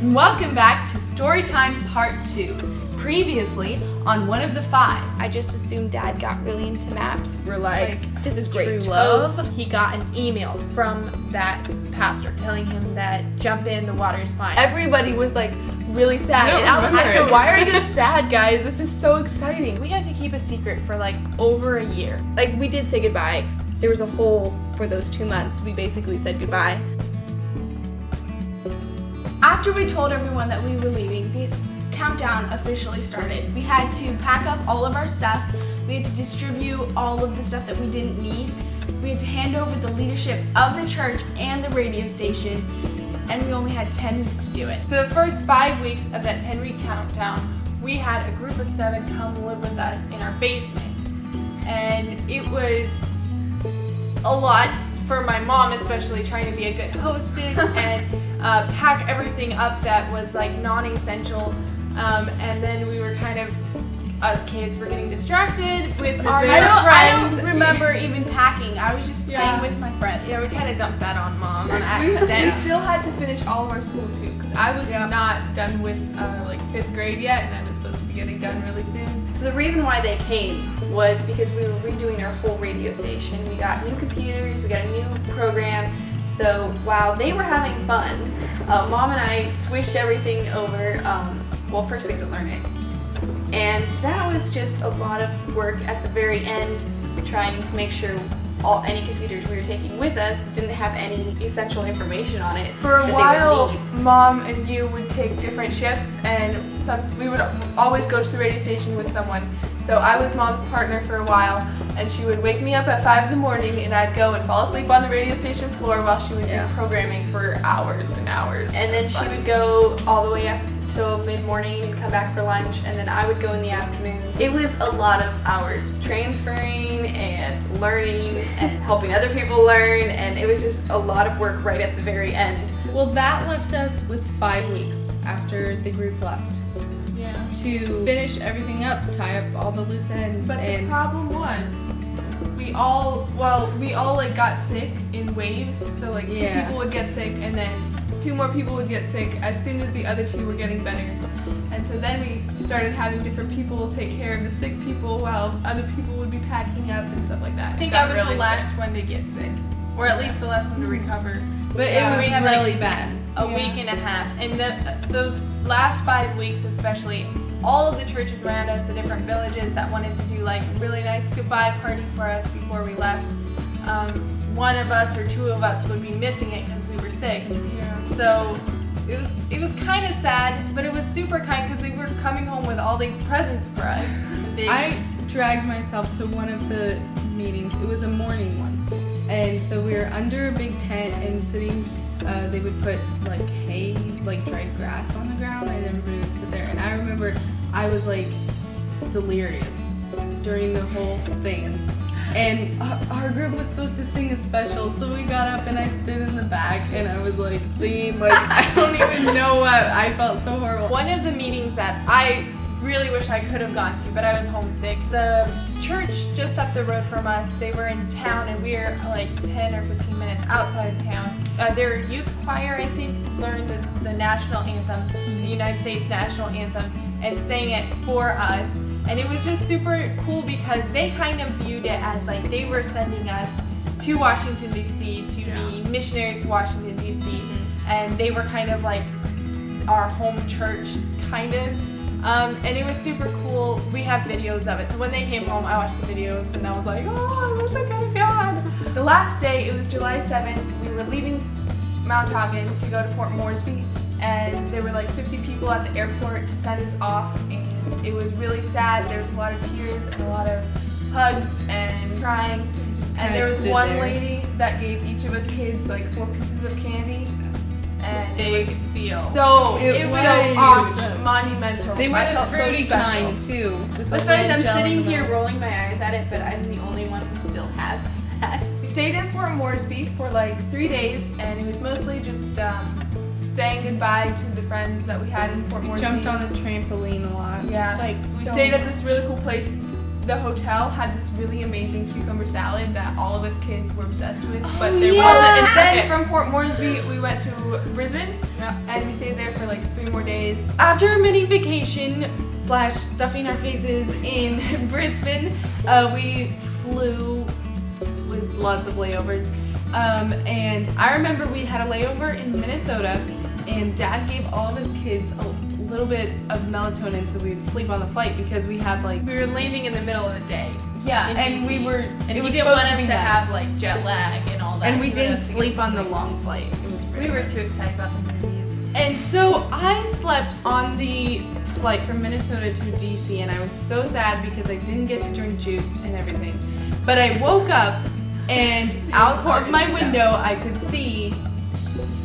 Welcome back to Storytime Part 2. Previously on One of the Five. I just assumed Dad got really into maps. We're like this is great. true love. He got an email from that pastor telling him that jump in, the water's fine. Everybody was like really sad. No, And I was like, remember. why are you guys sad, guys? This is so exciting. We had to keep a secret for like over a year. Like, we did say goodbye. There was a hole for those 2 months. We basically said goodbye. After we told everyone that we were leaving, the countdown officially started. We had to pack up all of our stuff. We had to distribute all of the stuff that we didn't need. We had to hand over the leadership of the church and the radio station, and we only had 10 weeks to do it. So the first 5 weeks of that 10-week countdown, we had a group of 7 come live with us in our basement. And it was a lot for my mom, especially trying to be a good hostess and pack everything up that was like non-essential. And then we were kind of, us kids were getting distracted with our I friends. don't remember even packing. I was just playing with my friends. Yeah, we kind of dumped that on Mom on We accident. still had to finish all of our school too, because I was not done with like 5th grade yet, and I was supposed to be getting done really soon. So the reason why they came was because we were redoing our whole radio station. We got new computers, we got a new program. So while they were having fun, Mom and I switched everything over. Well, first we had to learn it. And that was just a lot of work at the very end, trying to make sure any computers we were taking with us didn't have any essential information on it. For a that they would while, need. Mom and you would take different shifts, and we would always go to the radio station with someone. So I was Mom's partner for a while, and she would wake me up at 5 in the morning, and I'd go and fall asleep on the radio station floor while she would do programming for hours and hours. And then she would go all the way up till mid-morning and come back for lunch, and then I would go in the afternoon. It was a lot of hours transferring and learning and helping other people learn, and it was just a lot of work right at the very end. Well, that left us with 5 weeks after the group left to finish everything up, tie up all the loose ends. But the problem was, we all like got sick in waves. So like 2 people would get sick, and then 2 more people would get sick as soon as the other 2 were getting better. And so then we started having different people take care of the sick people while other people would be packing up and stuff like that. I think I was the last one to get sick, or at least the last one to recover. But it was we had really bad. A week and a half, and those last 5 weeks especially, all of the churches around us, the different villages that wanted to do like a really nice goodbye party for us before we left, one of us or 2 of us would be missing it because we were sick. So it was kind of sad, but it was super kind because they were coming home with all these presents for us. I dragged myself to one of the meetings. It was a morning one. And so we were under a big tent and sitting, they would put like hay, like dried grass on the ground, and everybody would sit there. And I remember I was like delirious during the whole thing. And our group was supposed to sing a special, so we got up and I stood in the back and I was like singing, like I don't even know what, I felt so horrible. One of the meetings that I really wish I could have gone to, but I was homesick. The church just up the road from us, they were in town and we were like 10 or 15 minutes outside of town. Their youth choir, I think, learned the national anthem, the United States national anthem, and sang it for us. And it was just super cool because they kind of viewed it as like they were sending us to Washington, D.C., to be missionaries to Washington, D.C., and they were kind of like our home church, kind of. And it was super cool. We have videos of it. So when they came home, I watched the videos and I was like, oh, I wish I could have gone. The last day, it was July 7th, we were leaving Mount Hagen to go to Port Moresby, and there were like 50 people at the airport to send us off, and it was really sad. There was a lot of tears and a lot of hugs and crying. And there was one lady that gave each of us kids like 4 pieces of candy. And it was so awesome, monumental. They were I the felt fruity so special. kind too. What's funny is I'm sitting here rolling my eyes at it, but I'm the only one who still has that. We stayed in Port Moresby for like 3 days, and it was mostly just saying goodbye to the friends that we had in Port Moresby. Jumped on the trampoline a lot. Yeah, Like, we so stayed at this really cool place the hotel had this really amazing cucumber salad that all of us kids were obsessed with. But there yeah. wasn't. And then from Port Moresby, we went to Brisbane, and we stayed there for like 3 more days. After a mini vacation / stuffing our faces in Brisbane, we flew with lots of layovers. And I remember we had a layover in Minnesota, and Dad gave all of his kids a little bit of melatonin so we would sleep on the flight because we had like We were landing in the middle of the day. yeah, in and DC. we were And it he was didn't supposed want to us be to bad. have like jet lag and all that. And we He didn't wanted us to sleep get on the sleep. long flight. It was really We were hard. too excited about the movies. And so I slept on the flight from Minnesota to DC, and I was so sad because I didn't get to drink juice and everything. But I woke up, and out of my window I could see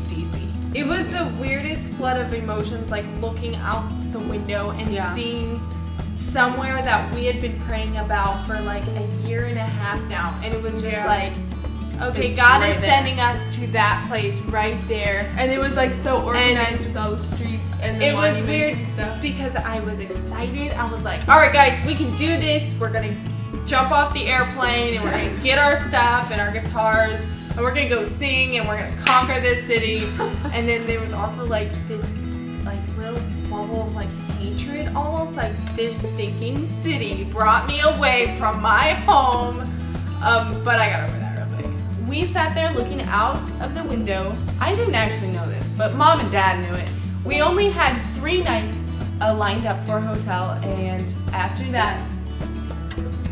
DC. It was the weirdest flood of emotions, like looking out the window and Yeah. seeing somewhere that we had been praying about for like a year and a half now. And it was just Yeah. like, okay, It's God right is there. sending us to that place right there. And it was like so organized with all the streets and the It was monuments weird and stuff. because I was excited. I was like, all right, guys, we can do this. We're going to jump off the airplane and we're going to get our stuff and our guitars and we're going to go sing and we're going to conquer this city. And then there was also like this like little bubble of like hatred, almost like this stinking city brought me away from my home. But I got over that real quick. We sat there looking out of the window. I didn't actually know this, but Mom and Dad knew it. We only had 3 nights lined up for a hotel, and after that,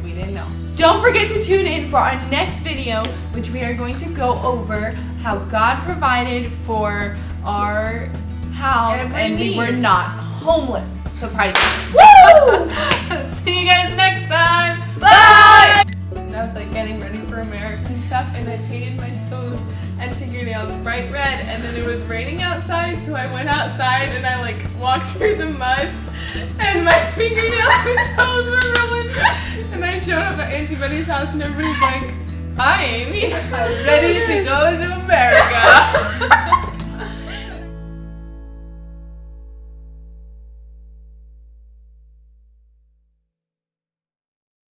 we didn't know. Don't forget to tune in for our next video, which we are going to go over how God provided for our house Every and we need. were not homeless. Surprising. Woo! See you guys next time. Bye! And I was like getting ready for America and stuff, and I painted my toes and fingernails bright red, and then it was raining outside, so I went outside and I like walked through the mud, and my fingernails and toes were ruined. And I showed up at Auntie Betty's house, and everybody's like, "Hi, Amy." I'm ready to go to America.